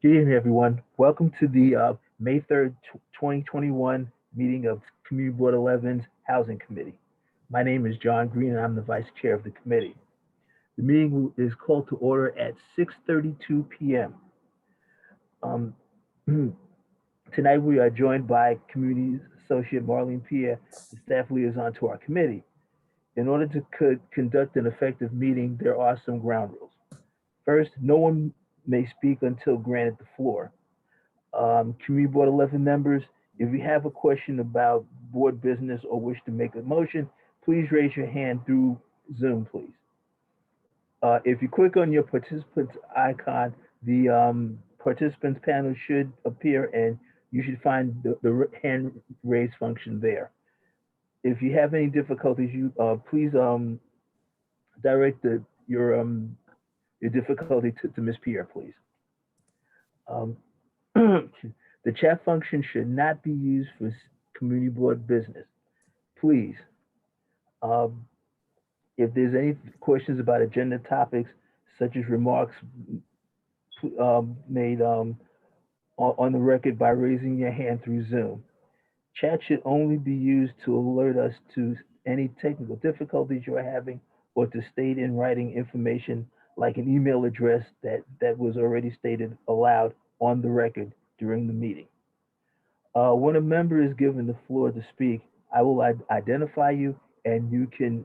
Good evening, everyone. Welcome to the May 3rd, 2021 meeting of Community Board 11's Housing Committee. My name is John Green, and I'm the Vice Chair of the committee. The meeting is called to order at 6:32 p.m. Um, Tonight, we are joined by Community Associate Marlene Pierre, the staff liaison to our committee. In order to conduct an effective meeting, there are some ground rules. First, no one may speak until granted the floor. Community Board 11 members, if you have a question about board business or wish to make a motion, please raise your hand through Zoom, please. If you click on your participants icon, the participants panel should appear and you should find the hand raise function there. If you have any difficulties, you please direct your difficulty to Ms. Pierre, please. The chat function should not be used for community board business. Please, if there's any questions about agenda topics, such as remarks made on the record by raising your hand through Zoom. Chat should only be used to alert us to any technical difficulties you are having or to state in writing information like an email address that was already stated aloud on the record during the meeting. When a member is given the floor to speak, I will identify you and you can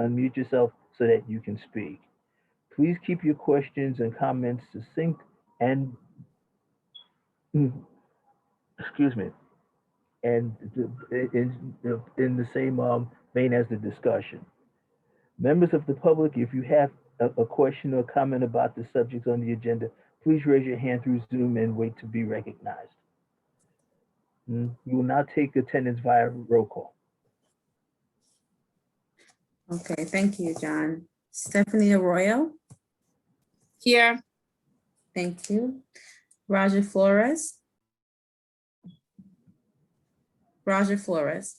unmute yourself so that you can speak. Please keep your questions and comments succinct and, excuse me, and in the same vein as the discussion. Members of the public, if you have a question or comment about the subjects on the agenda, please raise your hand through Zoom and wait to be recognized. You will now take attendance via roll call. Okay, thank you, John. Stephanie Arroyo. Here. Thank you. Roger Flores. Roger Flores.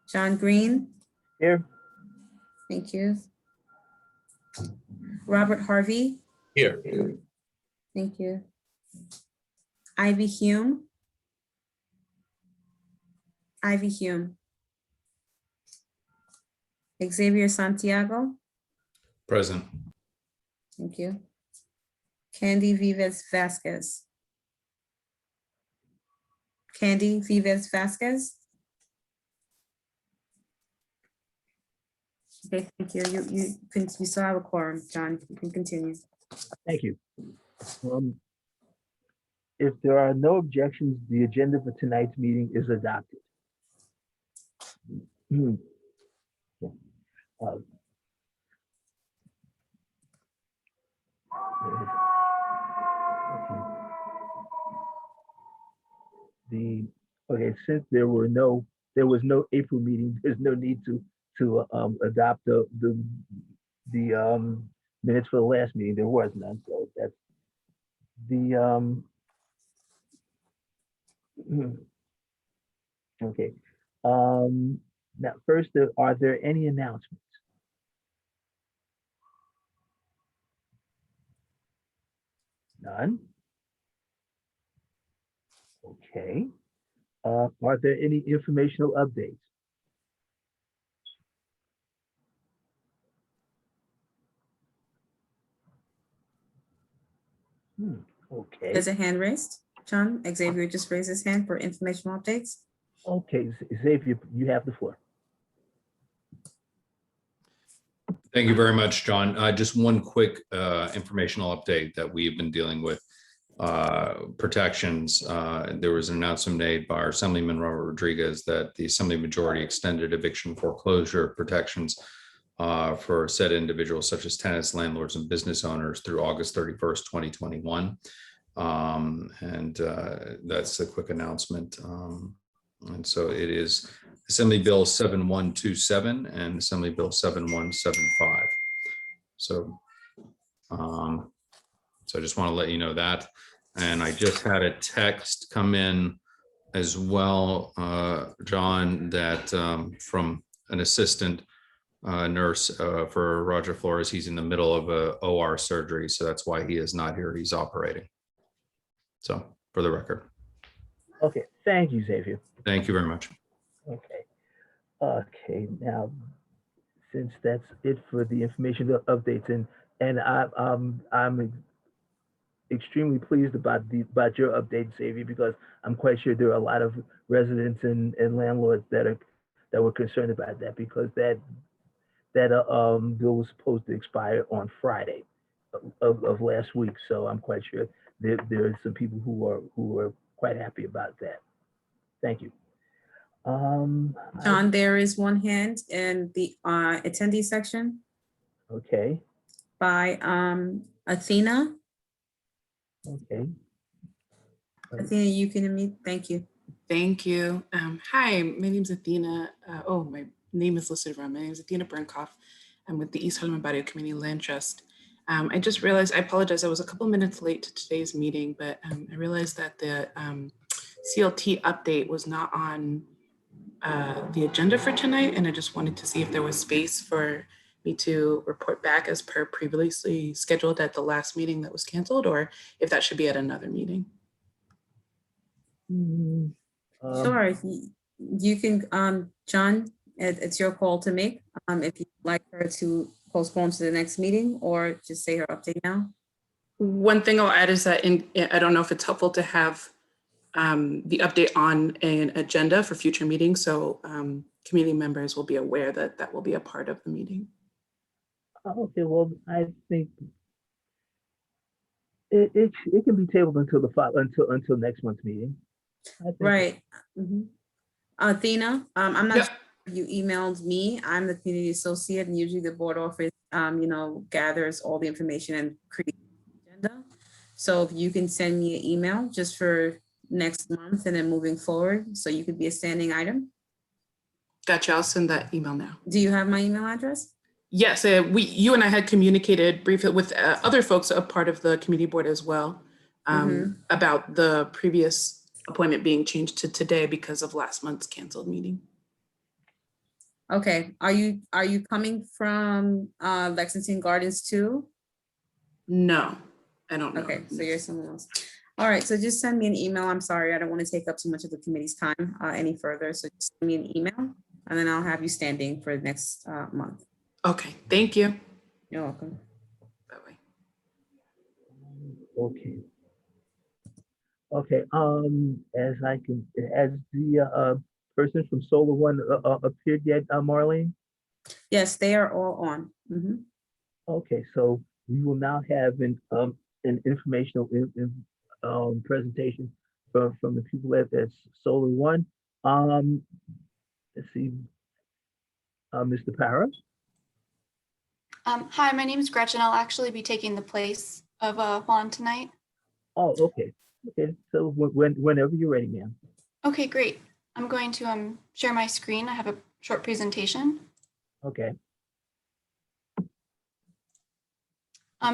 John Green. Here. Thank you. Robert Harvey. Here. Thank you. Ivy Hume. Ivy Hume. Xavier Santiago. Present. Thank you. Candy Vives Vasquez. Candy Vives Vasquez. Okay, thank you. You still have a quorum, John. You can continue. Thank you. If there are no objections, the agenda for tonight's meeting is adopted. Since there was no April meeting, there's no need to adopt the minutes for the last meeting. There was none, so that's the okay. Now, first, are there any announcements? None. Okay. Are there any informational updates? Okay. There's a hand raised. John, Xavier just raised his hand for informational updates. Okay, Xavier, you have the floor. Thank you very much, John. Just one quick informational update that we've been dealing with protections. There was an announcement made by our Assemblyman Robert Rodriguez that the Assembly majority extended eviction foreclosure protections for said individuals such as tenants, landlords, and business owners through August 31st, 2021. That's a quick announcement. And so it is Assembly Bill 7127 and Assembly Bill 7175. So I just want to let you know that. And I just had a text come in as well, John, that from an assistant nurse for Roger Flores. He's in the middle of a OR surgery, so that's why he is not here. He's operating. So for the record. Okay, thank you, Xavier. Thank you very much. Okay. Okay, now, since that's it for the information updates, and I'm extremely pleased about your update, Xavier, because I'm quite sure there are a lot of residents and landlords that were concerned about that, because that bill was supposed to expire on Friday of last week. So I'm quite sure there are some people who are quite happy about that. Thank you. John, there is one hand in the attendee section Okay. by Athena. Okay. Athena, you can unmute. Thank you. Thank you. Hi, my name is Athena. My name is listed wrong. My name is Athena Burnkoff. I'm with the East Harlem Barrio Community Land Trust. I just realized, I apologize, I was a couple minutes late to today's meeting, but I realized that the CLT update was not on the agenda for tonight, and I just wanted to see if there was space for me to report back as per previously scheduled at the last meeting that was canceled, or if that should be at another meeting. Sure, you can, John, it's your call to make. If you'd like her to postpone to the next meeting or just say her update now. One thing I'll add is that I don't know if it's helpful to have the update on an agenda for future meetings, so community members will be aware that that will be a part of the meeting. Okay, well, I think it can be tabled until next month's meeting. I think. Right. Athena, I'm not Yeah. sure if you emailed me. I'm the community associate, and usually the board office, gathers all the information and creates an agenda. So if you can send me an email just for next month and then moving forward, so you could be a standing item. Gotcha, I'll send that email now. Do you have my email address? Yes, you and I had communicated briefly with other folks, a part of the community board as well, about the previous appointment being changed to today because of last month's canceled meeting. Okay, are you coming from Lexington Gardens too? No, I don't know. Okay, so you're someone else. All right, so just send me an email. I'm sorry, I don't want to take up too much of the committee's time any further. So just send me an email and then I'll have you standing for the next month. Okay, thank you. You're welcome. Bye-bye. Okay. Okay. Has the person from Solar One appeared yet, Marlene? Yes, they are all on. Okay, so we will now have an informational presentation from the people at Solar One. Let's see, Mr. Parra. Hi, my name is Gretchen. I'll actually be taking the place of Juan tonight. Oh, okay. Okay, so whenever you're ready, ma'am. Okay, great. I'm going to share my screen. I have a short presentation. Okay.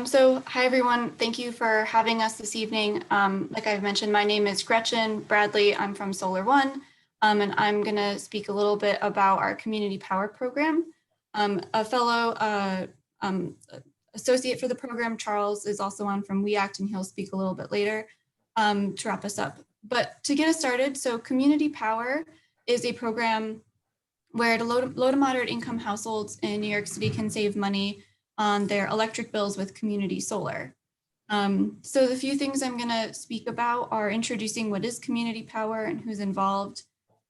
So hi, everyone. Thank you for having us this evening. Like I've mentioned, my name is Gretchen Bradley. I'm from Solar One, and I'm going to speak a little bit about our community power program. A fellow associate for the program, Charles, is also on from We Act, and he'll speak a little bit later to wrap us up. But to get us started, so Community Power is a program where the low to moderate income households in New York City can save money on their electric bills with community solar. So the few things I'm going to speak about are introducing what is community power and who's involved,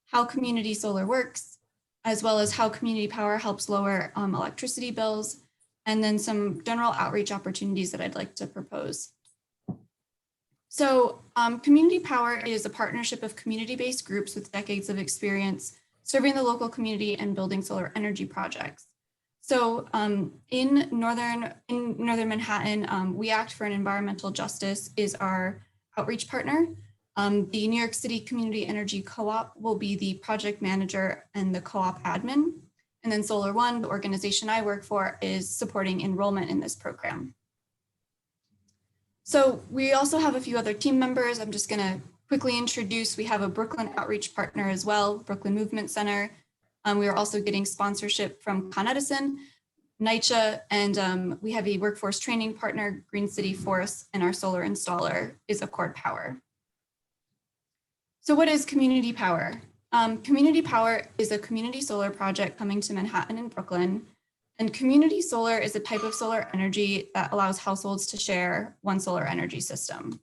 how community solar works, as well as how community power helps lower electricity bills, and then some general outreach opportunities that I'd like to propose. So community power is a partnership of community-based groups with decades of experience serving the local community and building solar energy projects. So in northern Manhattan, We Act for an Environmental Justice is our outreach partner. The New York City Community Energy Co-op will be the project manager and the co-op admin. And then Solar One, the organization I work for, is supporting enrollment in this program. So we also have a few other team members. I'm just going to quickly introduce. We have a Brooklyn outreach partner as well, Brooklyn Movement Center. We are also getting sponsorship from Con Edison, NYCHA, and we have a workforce training partner, Green City Force, and our solar installer is Accord Power. So what is community power? Community power is a community solar project coming to Manhattan and Brooklyn. And community solar is a type of solar energy that allows households to share one solar energy system.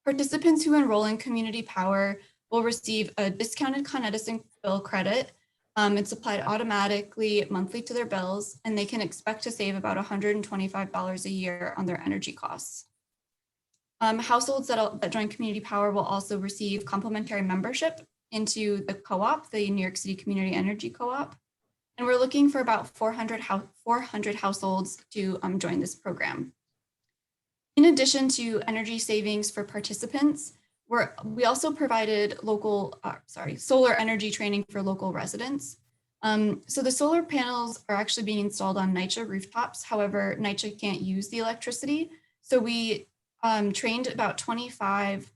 Participants who enroll in community power will receive a discounted Con Edison bill credit. It's applied automatically monthly to their bills, and they can expect to save about $125 a year on their energy costs. Households that join community power will also receive complimentary membership into the co-op, the New York City Community Energy Co-op. And we're looking for about 400 households to join this program. In addition to energy savings for participants, we also provided solar energy training for local residents. So the solar panels are actually being installed on NYCHA rooftops. However, NYCHA can't use the electricity. So we trained about 25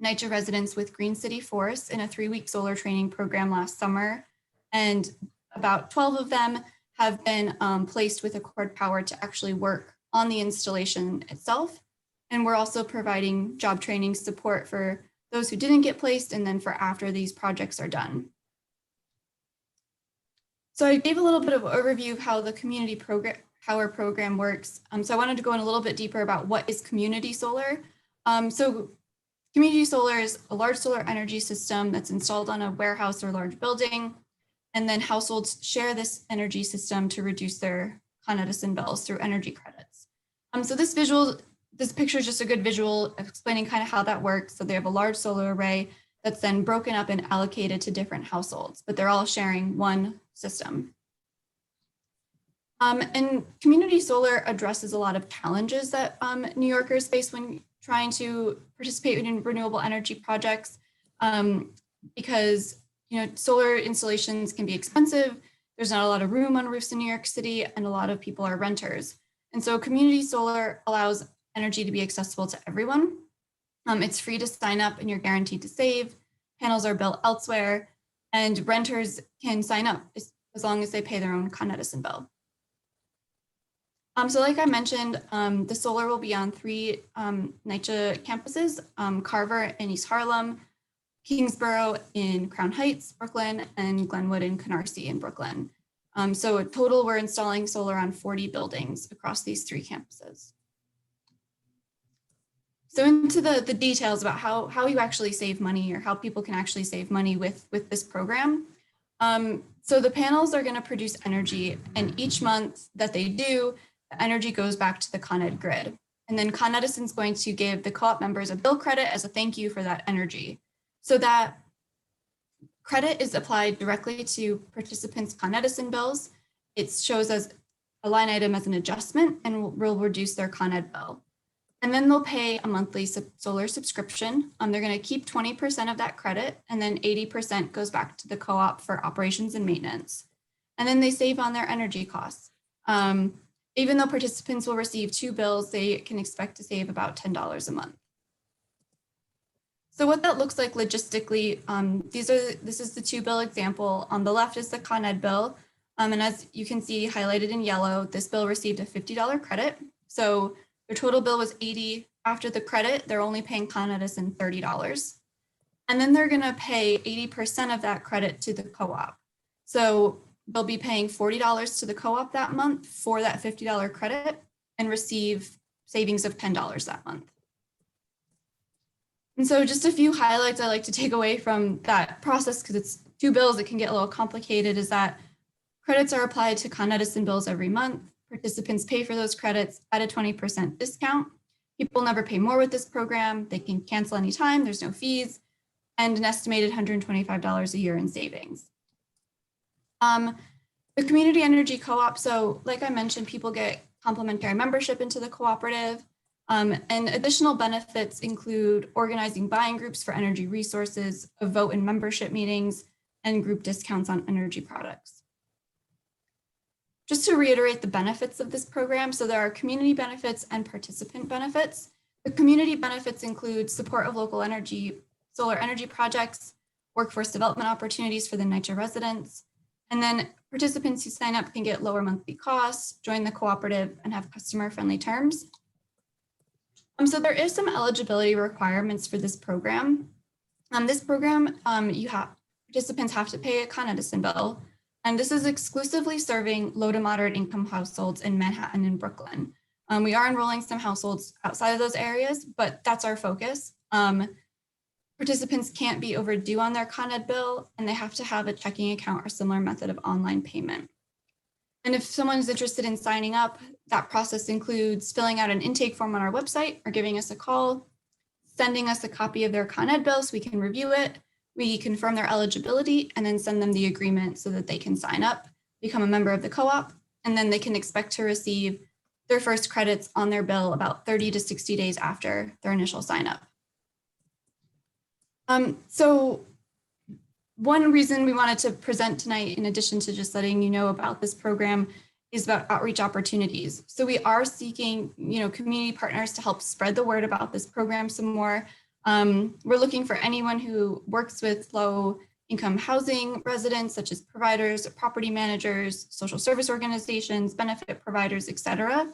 NYCHA residents with Green City Force in a 3-week solar training program last summer. And about 12 of them have been placed with Accord Power to actually work on the installation itself. And we're also providing job training support for those who didn't get placed and then for after these projects are done. So I gave a little bit of an overview of how the community power program works. So I wanted to go in a little bit deeper about what is community solar. So community solar is a large solar energy system that's installed on a warehouse or large building. And then households share this energy system to reduce their Con Edison bills through energy credits. So this picture is just a good visual explaining kind of how that works. So they have a large solar array that's then broken up and allocated to different households, but they're all sharing one system. And community solar addresses a lot of challenges that New Yorkers face when trying to participate in renewable energy projects, because solar installations can be expensive. There's not a lot of room on roofs in New York City, and a lot of people are renters. And so community solar allows energy to be accessible to everyone. It's free to sign up and you're guaranteed to save. Panels are built elsewhere, and renters can sign up as long as they pay their own Con Edison bill. So like I mentioned, the solar will be on 3 NYCHA campuses, Carver in East Harlem, Kingsborough in Crown Heights, Brooklyn, and Glenwood in Canarsie in Brooklyn. So in total, we're installing solar on 40 buildings across these 3 campuses. So into the details about how you actually save money, or how people can actually save money with this program. So the panels are going to produce energy, and each month that they do, the energy goes back to the Con Ed grid. And then Con Edison's going to give the co-op members a bill credit as a thank you for that energy. So that credit is applied directly to participants' Con Edison bills. It shows as a line item as an adjustment and will reduce their Con Ed bill. And then they'll pay a monthly solar subscription. They're going to keep 20% of that credit, and then 80% goes back to the co-op for operations and maintenance. And then they save on their energy costs. Even though participants will receive 2 bills, they can expect to save about $10 a month. So what that looks like logistically, this is the 2-bill example. On the left is the Con Ed bill. And as you can see highlighted in yellow, this bill received a $50 credit. So their total bill was $80. After the credit, they're only paying Con Edison $30. And then they're gonna pay 80% of that credit to the co-op. So they'll be paying $40 to the co-op that month for that $50 credit and receive savings of $10 that month. And so just a few highlights I like to take away from that process, because it's 2 bills, it can get a little complicated, is that credits are applied to Con Edison bills every month. Participants pay for those credits at a 20% discount. People never pay more with this program. They can cancel anytime, there's no fees, and an estimated $125 a year in savings. The community energy co-op, so like I mentioned, people get complimentary membership into the cooperative, and additional benefits include organizing buying groups for energy resources, a vote in membership meetings, and group discounts on energy products. Just to reiterate the benefits of this program, so there are community benefits and participant benefits. The community benefits include support of local solar energy projects, workforce development opportunities for the NYCHA residents. And then participants who sign up can get lower monthly costs, join the cooperative, and have customer-friendly terms. So there is some eligibility requirements for this program. This program, participants have to pay a Con Edison bill, and this is exclusively serving low to moderate income households in Manhattan and Brooklyn. We are enrolling some households outside of those areas, but that's our focus. Participants can't be overdue on their Con Ed bill, and they have to have a checking account or similar method of online payment. And if someone's interested in signing up, that process includes filling out an intake form on our website or giving us a call, sending us a copy of their Con Ed bill so we can review it. We confirm their eligibility and then send them the agreement so that they can sign up, become a member of the co-op, and then they can expect to receive their first credits on their bill about 30 to 60 days after their initial sign up. So one reason we wanted to present tonight, in addition to just letting you know about this program, is about outreach opportunities. So we are seeking, community partners to help spread the word about this program some more. We're looking for anyone who works with low income housing residents, such as providers, property managers, social service organizations, benefit providers, et cetera.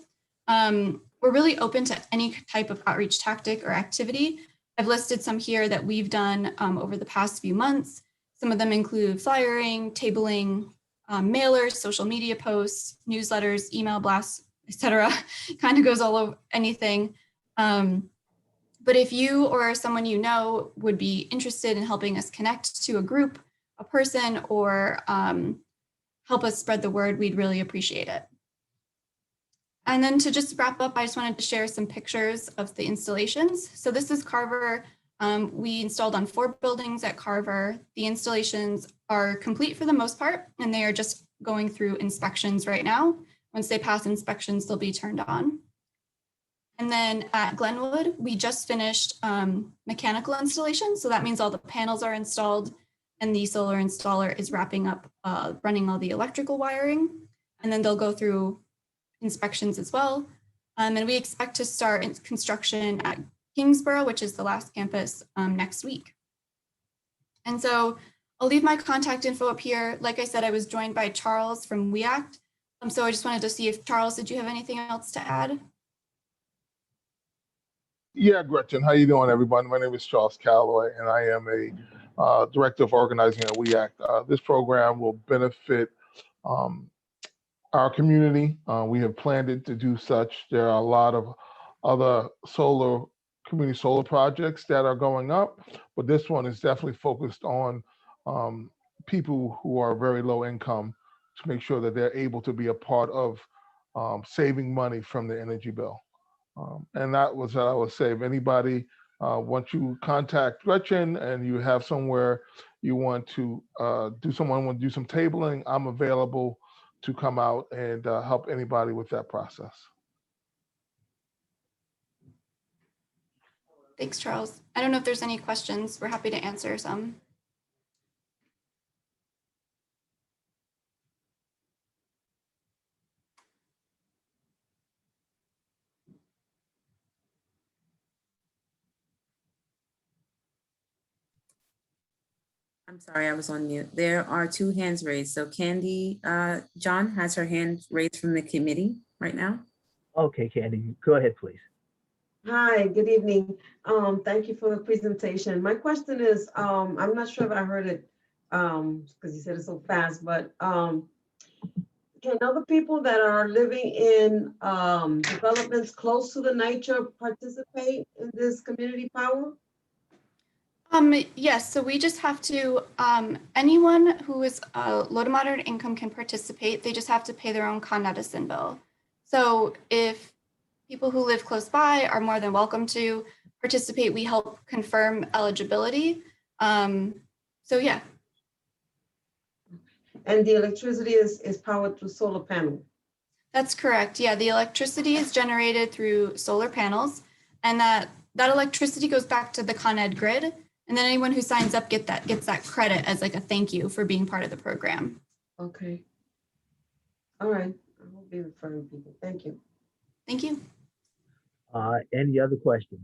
We're really open to any type of outreach tactic or activity. I've listed some here that we've done over the past few months. Some of them include flyering, tabling, mailers, social media posts, newsletters, email blasts, etc. Kind of goes all over anything. But if you or someone you know would be interested in helping us connect to a group, a person, or help us spread the word, we'd really appreciate it. And then to just wrap up, I just wanted to share some pictures of the installations. So this is Carver. We installed on 4 buildings at Carver. The installations are complete for the most part, and they are just going through inspections right now. Once they pass inspections, they'll be turned on. And then at Glenwood, we just finished mechanical installation. So that means all the panels are installed and the solar installer is wrapping up running all the electrical wiring. And then they'll go through inspections as well. And we expect to start construction at Kingsborough, which is the last campus, next week. And so I'll leave my contact info up here. Like I said, I was joined by Charles from WeAct. So I just wanted to see if, Charles, did you have anything else to add? Yeah, Gretchen, how you doing, everyone? My name is Charles Calloway, and I am a director of organizing at WeAct. This program will benefit our community. We have planned it to do such. There are a lot of other community solar projects that are going up, but this one is definitely focused on people who are very low income to make sure that they're able to be a part of saving money from the energy bill. And that was what I would say. If anybody, once you contact Gretchen and you have somewhere you want to do some tabling, I'm available to come out and help anybody with that process. Thanks, Charles. I don't know if there's any questions. We're happy to answer some. I'm sorry, I was on mute. There are 2 hands raised. So Candy John has her hand raised from the committee right now. Okay, Candy, go ahead, please. Hi, good evening. Thank you for the presentation. My question is, I'm not sure if I heard it because you said it so fast, but can other people that are living in developments close to the NYCHA participate in this community power? Yes, so we just have to, anyone who is low to moderate income can participate. They just have to pay their own Con Edison bill. So if people who live close by are more than welcome to participate, we help confirm eligibility. So yeah. And the electricity is powered through solar panel? That's correct. Yeah, the electricity is generated through solar panels, and that electricity goes back to the Con Ed grid. And then anyone who signs up gets that credit as like a thank you for being part of the program. Okay. All right. I will be referring people. Thank you. Thank you. Any other questions?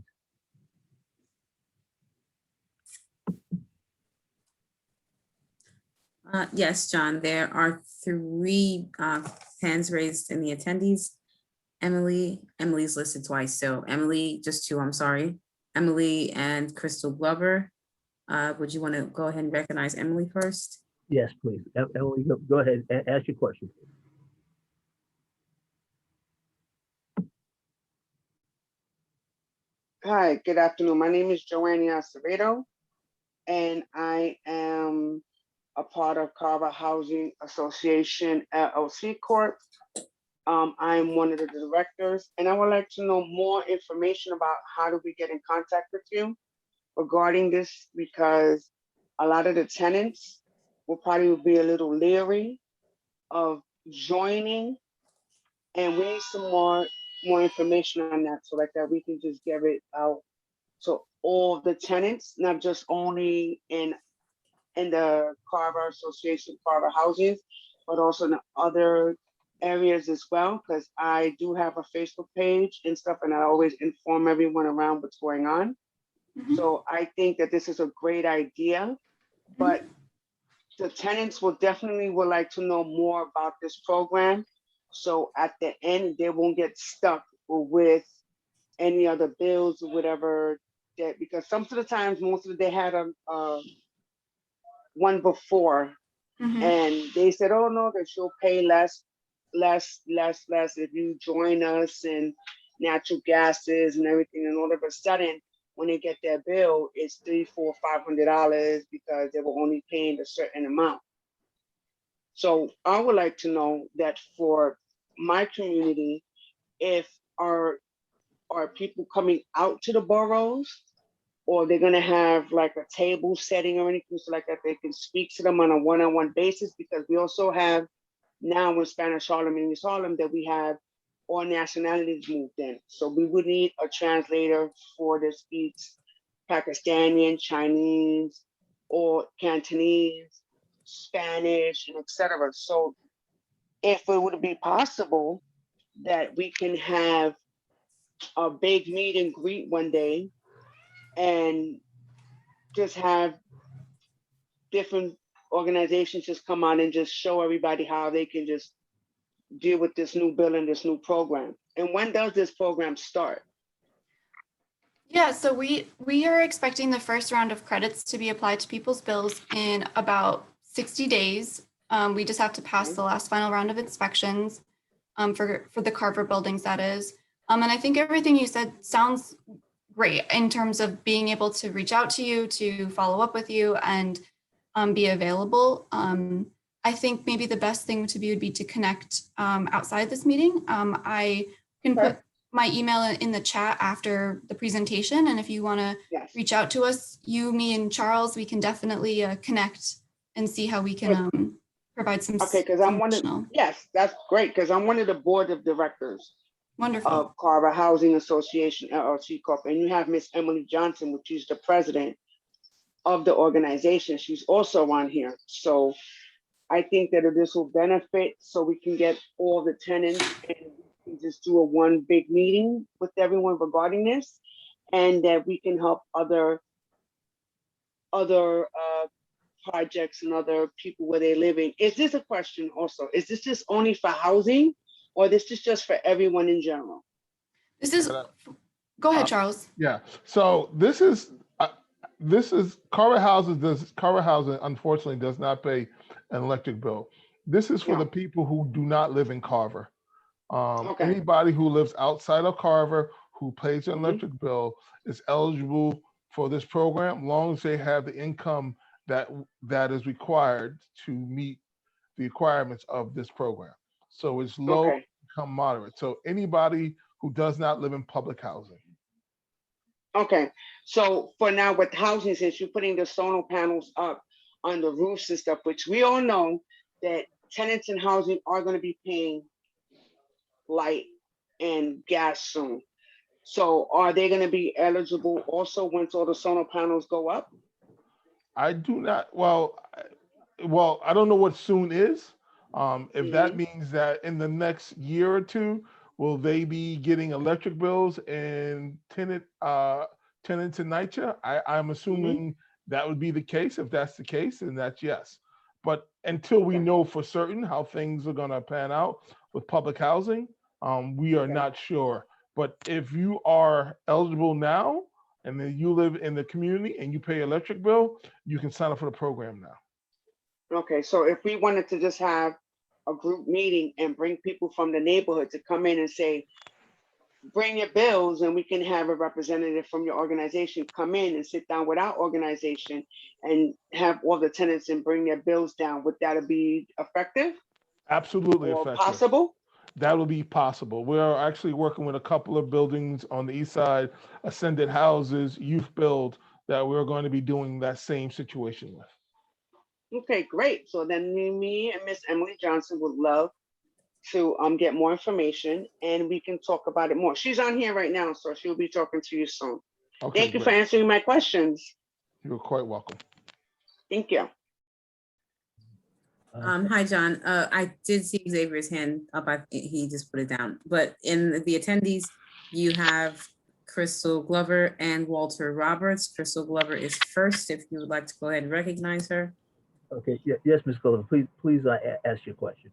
Yes, John, there are three hands raised in the attendees. Emily's listed twice, so Emily, just two, I'm sorry. Emily and Crystal Glover. Would you want to go ahead and recognize Emily first? Yes, please. Emily, go ahead and ask your question. Hi, good afternoon. My name is Joanne Acevedo, and I am a part of Carver Housing Association LLC Corp. I'm one of the directors, and I would like to know more information about how do we get in contact with you regarding this, because a lot of the tenants will probably be a little leery of joining, and we need some more information on that, so like that we can just get it out to all the tenants, not just only in the Carver Association, Carver Houses, but also in the other areas as well, because I do have a Facebook page and stuff, and I always inform everyone around what's going on. Mhm. So I think that this is a great idea, but the tenants will definitely would like to know more about this program. So at the end, they won't get stuck with any other bills or whatever, that, because some of the times, most of they had a one before, Mhm. and they said, oh no, that you'll pay less if you join us, and natural gases and everything. And all of a sudden, when they get their bill, it's $300, $400, $500 because they were only paying a certain amount. So I would like to know that for my community, if are people coming out to the boroughs, or they're gonna have like a table setting or anything so like that they can speak to them on a one-on-one basis, because we also have now in Spanish Harlem and East Harlem that we have all nationalities moved in. So we would need a translator for that speaks Pakistani, Chinese, or Cantonese, Spanish, and etc. So if it would be possible that we can have a big meet and greet one day and just have different organizations just come on and just show everybody how they can just deal with this new bill and this new program. And when does this program start? Yeah, so we are expecting the first round of credits to be applied to people's bills in about 60 days. We just have to pass the last final round of inspections for the Carver buildings, that is. And I think everything you said sounds great in terms of being able to reach out to you, to follow up with you, and be available. I think maybe the best thing to be would be to connect outside this meeting. I can put my email in the chat after the presentation, and if you want to Yes. reach out to us, you, me, and Charles, we can definitely connect and see how we can provide some. Okay, because I'm one of, yes, that's great, because I'm one of the board of directors Wonderful. of Carver Housing Association LLC Corp. And you have Miss Emily Johnson, which is the president of the organization. She's also on here. So I think that this will benefit, so we can get all the tenants and we can just do a one big meeting with everyone regarding this, and that we can help other projects and other people where they're living. Is this a question also? Is this just only for housing, or this is just for everyone in general? This is, go ahead, Charles. Yeah, so this is Carver Housing unfortunately does not pay an electric bill. This is for the people who do not live in Carver. Anybody who lives outside of Carver who pays an electric bill is eligible for this program, long as they have the income that is required to meet the requirements of this program. So it's low income moderate. So anybody who does not live in public housing. Okay, so for now with housing, since you're putting the solar panels up on the roofs and stuff, which we all know that tenants in housing are going to be paying light and gas soon. So are they going to be eligible also once all the solar panels go up? I do not, well, I don't know what soon is. If that means that in the next year or two, will they be getting electric bills and tenants in NYCHA? I'm assuming that would be the case. If that's the case, then that's yes. But until we know for certain how things are gonna pan out with public housing, we are not sure. But if you are eligible now, and then you live in the community and you pay electric bill, you can sign up for the program now. Okay, so if we wanted to just have a group meeting and bring people from the neighborhood to come in and say, bring your bills, and we can have a representative from your organization come in and sit down with our organization and have all the tenants and bring their bills down, would that be effective Absolutely or effective. possible? That will be possible. We're actually working with a couple of buildings on the east side, Ascended Houses, Youth Build, that we're going to be doing that same situation with. Okay, great. So then me and Miss Emily Johnson would love to get more information, and we can talk about it more. She's on here right now, so she'll be talking to you soon. Okay, Thank you for great. answering my questions. You're quite welcome. Thank you. Hi, John. I did see Xavier's hand up. He just put it down. But in the attendees, you have Crystal Glover and Walter Roberts. Crystal Glover is first. If you would like to go ahead and recognize her. Okay, yes, Ms. Glover, please ask your question.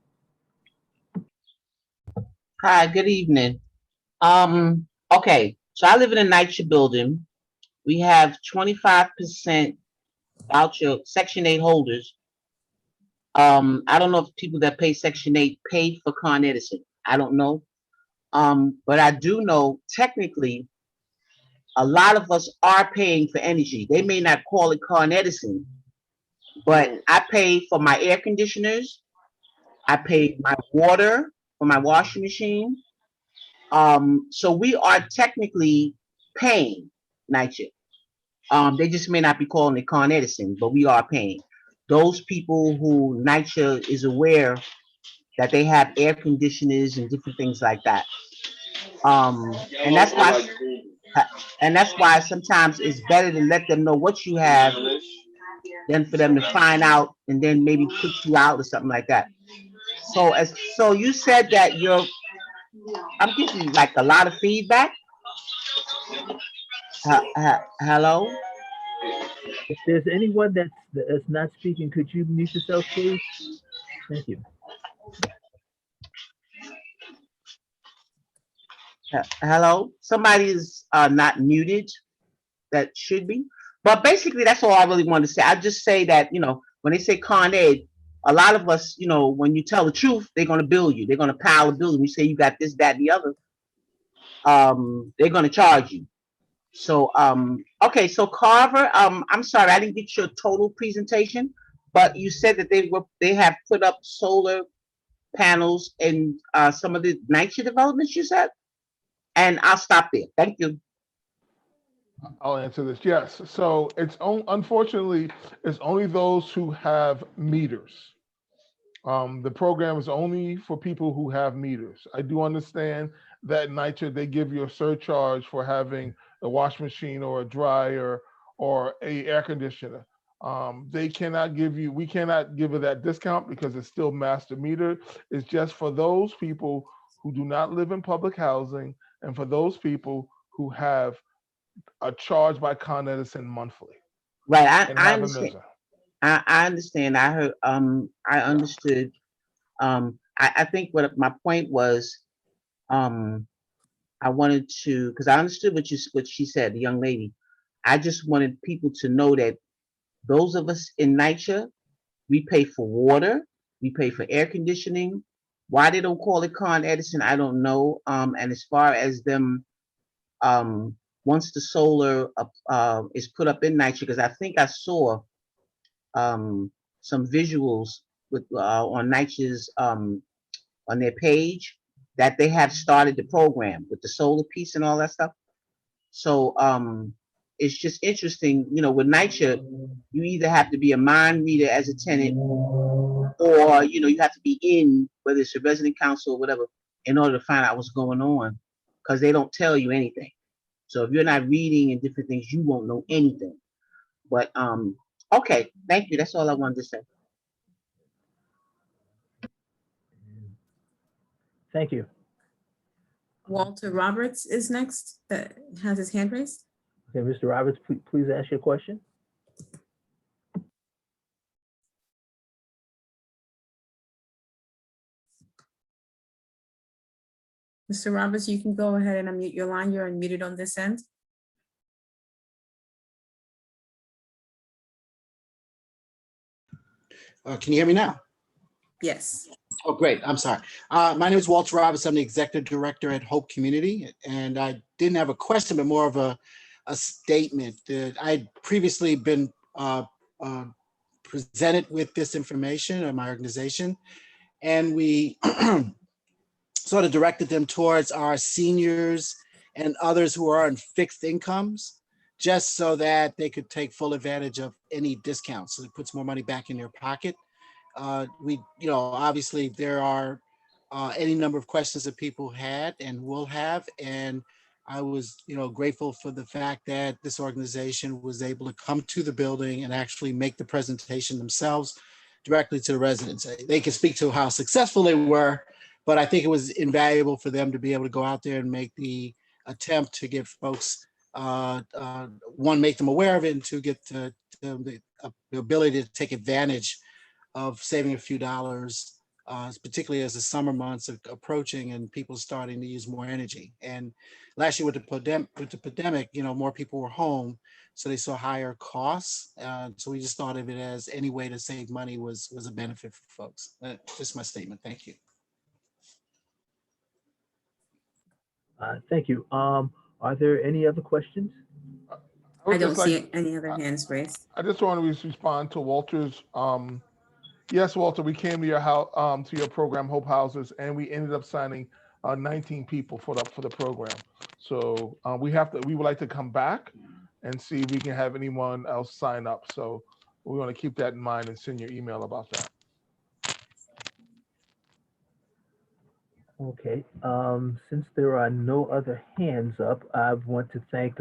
Hi, good evening. Okay, so I live in a NYCHA building. We have 25% voucher Section 8 holders. I don't know if people that pay Section 8 paid for Con Edison. I don't know. But I do know technically a lot of us are paying for energy. They may not call it Con Edison, but I pay for my air conditioners. I pay my water for my washing machine. So we are technically paying NYCHA. They just may not be calling it Con Edison, but we are paying. Those people who NYCHA is aware that they have air conditioners and different things like that. And that's why sometimes it's better to let them know what you have than for them to find out and then maybe put you out or something like that. So you said that I'm getting like a lot of feedback. Hello? If there's anyone that's not speaking, could you mute yourself, please? Thank you. Hello? Somebody is not muted that should be. But basically, that's all I really want to say. I just say that, when they say Con Ed, a lot of us, when you tell the truth, they're going to bill you. They're going to pile a bill. And you say you got this, that, and the other. They're going to charge you. So, okay. So Carver, I'm sorry, I didn't get your total presentation, but you said that they have put up solar panels in some of the NYCHA developments, you said? And I'll stop there. Thank you. I'll answer this. Yes. So unfortunately, it's only those who have meters. The program is only for people who have meters. I do understand that NYCHA, they give you a surcharge for having a wash machine or a dryer or a air conditioner. We cannot give it that discount because it's still master metered. It's just for those people who do not live in public housing and for those people who have a charge by Con Edison monthly. Right, I understand. I understand. I heard. I understood. I think what my point was. I wanted to, because I understood what she said, the young lady. I just wanted people to know that those of us in NYCHA, we pay for water, we pay for air conditioning. Why they don't call it Con Edison, I don't know. And as far as them, once the solar is put up in NYCHA, because I think I saw some visuals with on NYCHA's on their page that they have started the program with the solar piece and all that stuff. So it's just interesting, with NYCHA, you either have to be a mind reader as a tenant, or you have to be in, whether it's a resident council or whatever, in order to find out what's going on, because they don't tell you anything. So if you're not reading and different things, you won't know anything. But okay, thank you. That's all I wanted to say. Thank you. Walter Roberts is next, that has his hand raised. Okay, Mr. Roberts, please ask your question. Mr. Roberts, you can go ahead and unmute your line. You're unmuted on this end. Can you hear me now? Yes. Oh, great. I'm sorry. My name is Walter Roberts. I'm the executive director at Hope Community. And I didn't have a question, but more of a statement that I'd previously been presented with this information of my organization. And we sort of directed them towards our seniors and others who are on fixed incomes, just so that they could take full advantage of any discounts. So it puts more money back in their pocket. Obviously there are any number of questions that people had and will have. And I was, grateful for the fact that this organization was able to come to the building and actually make the presentation themselves directly to the residents. They can speak to how successful they were, but I think it was invaluable for them to be able to go out there and make the attempt to get folks, one, make them aware of it, and two, get the ability to take advantage of saving a few dollars, particularly as the summer months are approaching and people starting to use more energy. And last year with the pandemic, more people were home, so they saw higher costs. So we just thought of it as any way to save money was a benefit for folks. Just my statement. Thank you. Thank you. Are there any other questions? I don't see any other hands raised. I just want to respond to Walter's. Yes, Walter, we came to your house, to your program, Hope Houses, and we ended up signing 19 people for the program. So we would like to come back and see if we can have anyone else sign up. So we want to keep that in mind and send your email about that. Okay. Since there are no other hands up, I want to thank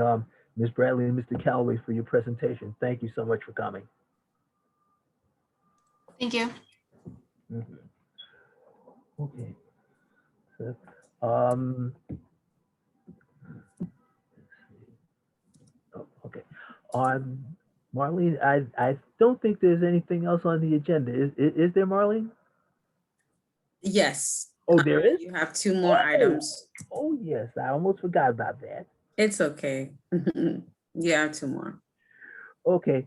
Ms. Bradley and Mr. Calloway for your presentation. Thank you so much for coming. Thank you. Mhm. Okay. So, okay. Marlene, I don't think there's anything else on the agenda. Is there, Marlene? Yes. Oh, there is? You have two more items. Oh, yes. I almost forgot about that. It's okay. Yeah, two more. Okay.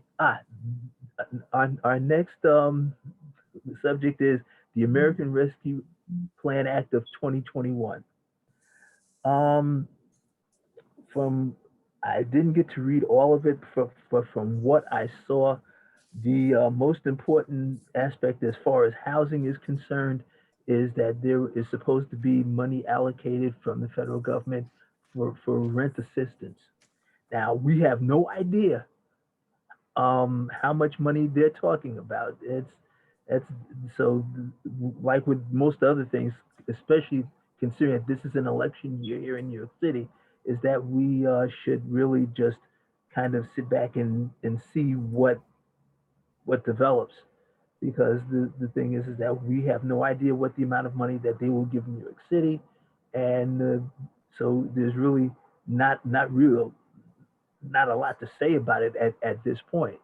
Our next subject is the American Rescue Plan Act of 2021. I didn't get to read all of it, but from what I saw, the most important aspect as far as housing is concerned is that there is supposed to be money allocated from the federal government for rent assistance. Now, we have no idea how much money they're talking about. It's so, like with most other things, especially considering that this is an election year here in New York City, is that we should really just kind of sit back and see what develops, because the thing is that we have no idea what the amount of money that they will give New York City, and so there's really not a lot to say about it at this point.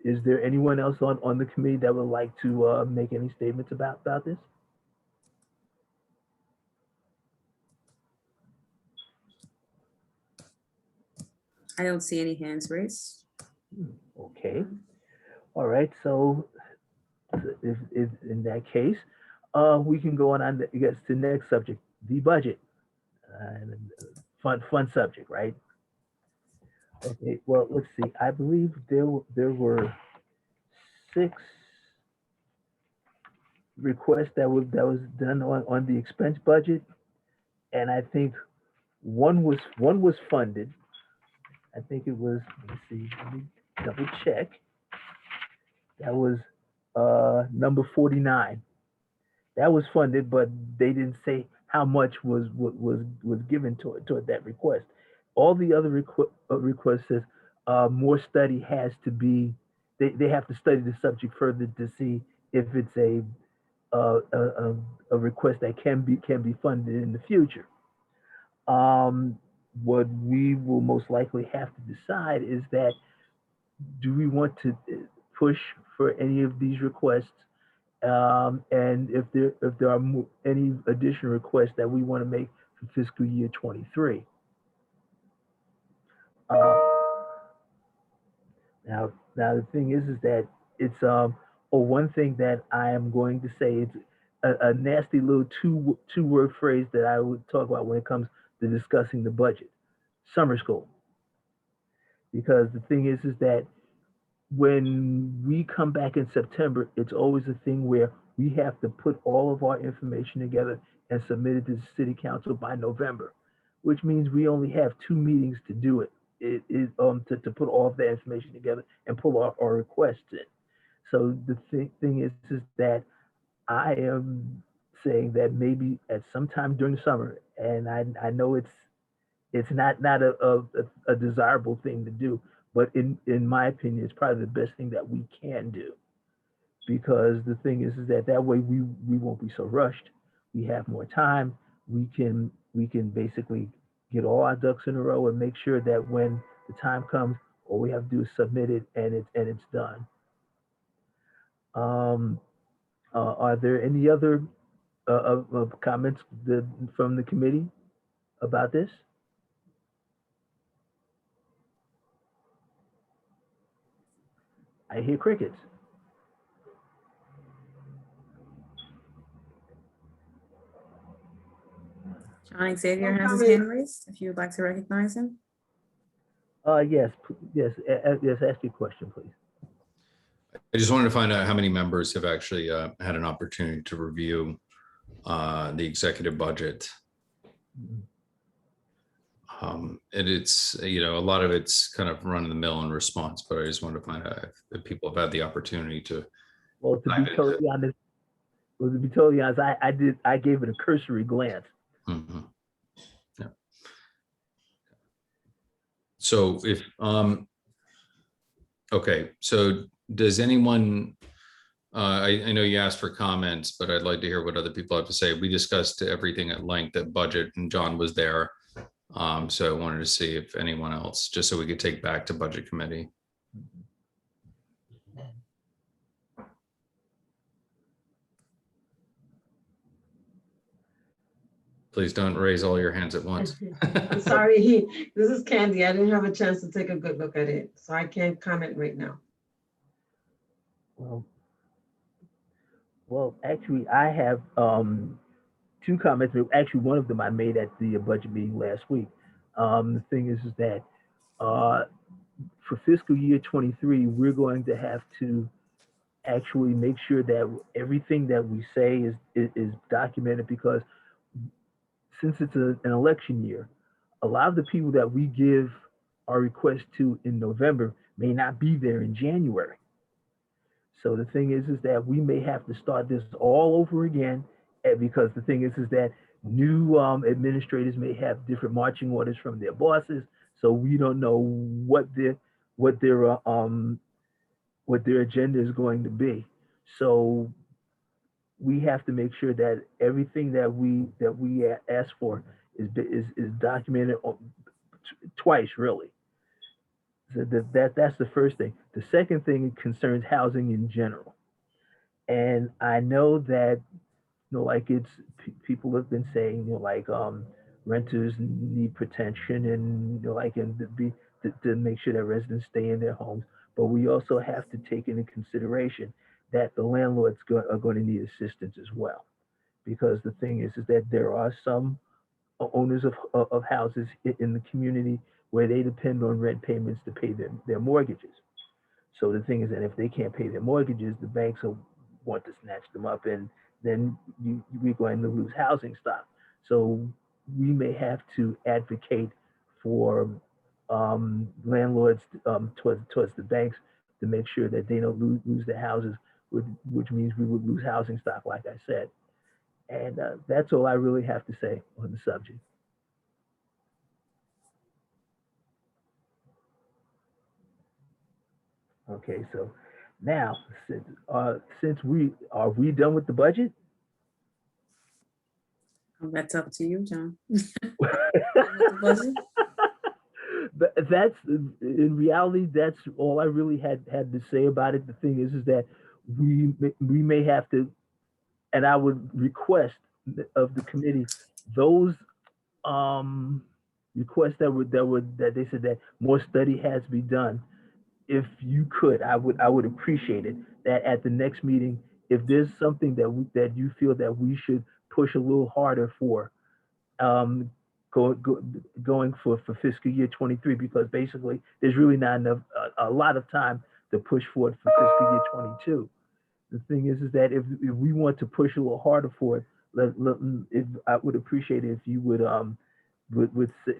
Is there anyone else on the committee that would like to make any statements about this? I don't see any hands raised. Okay. All right. So if in that case, we can go on to the next subject, the budget. Fun subject, right? Okay. Well, let's see. I believe there were 6 requests that was done on the expense budget, and I think one was funded. I think it was, let's see, let me double check. That was number 49. That was funded, but they didn't say how much was given toward that request. All the other requests says more study has to be. They have to study the subject further to see if it's a request that can be funded in the future. What we will most likely have to decide is that, do we want to push for any of these requests And if there are any additional requests that we want to make for fiscal year 23. Now the thing is that it's one thing that I am going to say, it's a nasty little two-word phrase that I would talk about when it comes to discussing the budget: summer school. Because the thing is that when we come back in September, it's always a thing where we have to put all of our information together and submit it to the city council by November, which means we only have 2 meetings to do it. It is to put all of that information together and pull our requests in. So the thing is that I am saying that maybe at some time during the summer, and I know it's not a desirable thing to do, but in my opinion, it's probably the best thing that we can do, because the thing is that way we won't be so rushed. We have more time. We can basically get all our ducks in a row and make sure that when the time comes, all we have to do is submit it and it's done. Are there any other comments from the committee about this? I hear crickets. John Xavier No has his comment. hand raised, if you would like to recognize him. Yes, ask your question, please. I just wanted to find out how many members have actually had an opportunity to review the executive budget. It's, you know, a lot of it's kind of run of the mill in response, but I just wanted to find out if people have had the opportunity to. Well, to be totally honest, I gave it a cursory glance. Mm-hmm. Yeah. So if okay, so does anyone? I know you asked for comments, but I'd like to hear what other people have to say. We discussed everything at length at budget, and John was there. So I wanted to see if anyone else, just so we could take back to budget committee. Please don't raise all your hands at once. I'm sorry, this is Candy. I didn't have a chance to take a good look at it, so I can't comment right now. Well, actually, I have 2 comments. Actually, one of them I made at the budget meeting last week. The thing is that for fiscal year 23, we're going to have to actually make sure that everything that we say is documented, because since it's an election year, a lot of the people that we give our request to in November may not be there in January. So the thing is that we may have to start this all over again, because the thing is that new administrators may have different marching orders from their bosses, so we don't know what their agenda is going to be. So we have to make sure that everything that we ask for is documented twice, really. So that's the first thing. The second thing concerns housing in general, and I know that, you know, like people have been saying, you know, like renters need protection, and, you know, like, and to make sure that residents stay in their homes. But we also have to take into consideration that the landlords are going to need assistance as well, because the thing is that there are some owners of houses in the community where they depend on rent payments to pay their mortgages. So the thing is that if they can't pay their mortgages, the banks will want to snatch them up, and then we're going to lose housing stock. So we may have to advocate for landlords towards the banks to make sure that they don't lose their houses, which means we would lose housing stock, like I said. And that's all I really have to say on the subject. Okay, so now, since we done with the budget? That's up to you, John. The budget? That's, in reality, that's all I really had to say about it. The thing is that we may have to, and I would request of the committee those requests that they said that more study has to be done. If you could, I would appreciate it that at the next meeting, if there's something that you feel that we should push a little harder for, um, going for fiscal year 23, because basically there's really not enough a lot of time to push for it for fiscal year 22. The thing is that if we want to push a little harder for it, if I would appreciate it if you would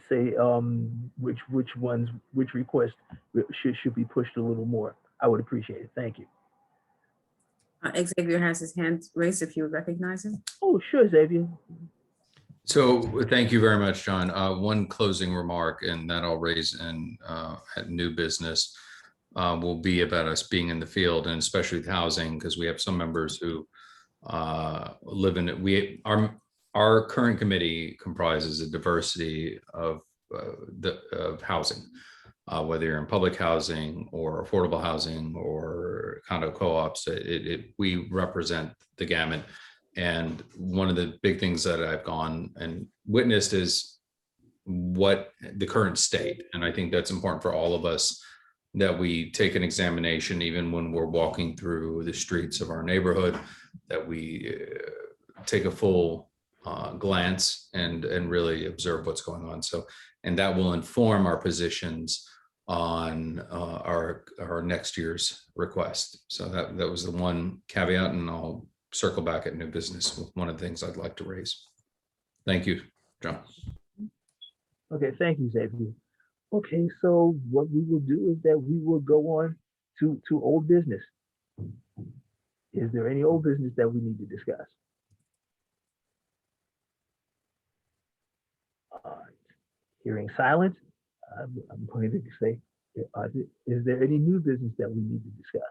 say which requests should be pushed a little more. I would appreciate it. Thank you. Xavier has his hand raised if you would recognize him. Oh, sure, Xavier. So thank you very much, John. One closing remark, and that I'll raise in at new business will be about us being in the field, and especially with housing, because we have some members who live in it. Our current committee comprises a diversity of housing, whether you're in public housing or affordable housing or condo co-ops. We represent the gamut. And one of the big things that I've gone and witnessed is what the current state. And I think that's important for all of us, that we take an examination, even when we're walking through the streets of our neighborhood, that we take a full glance and really observe what's going on. So, and that will inform our positions on our next year's request. So that was the one caveat, and I'll circle back at new business with one of the things I'd like to raise. Thank you, John. Okay, thank you, Xavier. Okay, so what we will do is that we will go on to old business. Is there any old business that we need to discuss? Hearing silence, I'm going to say, is there any new business that we need to discuss?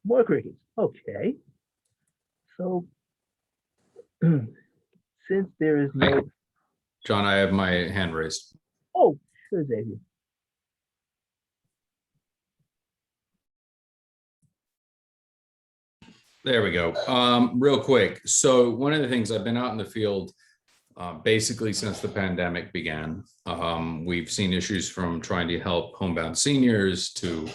More crickets. Okay. So since there is no. John, I have my hand raised. Oh, sure, Xavier. There we go. Real quick. So one of the things, I've been out in the field basically since the pandemic began. We've seen issues from trying to help homebound seniors to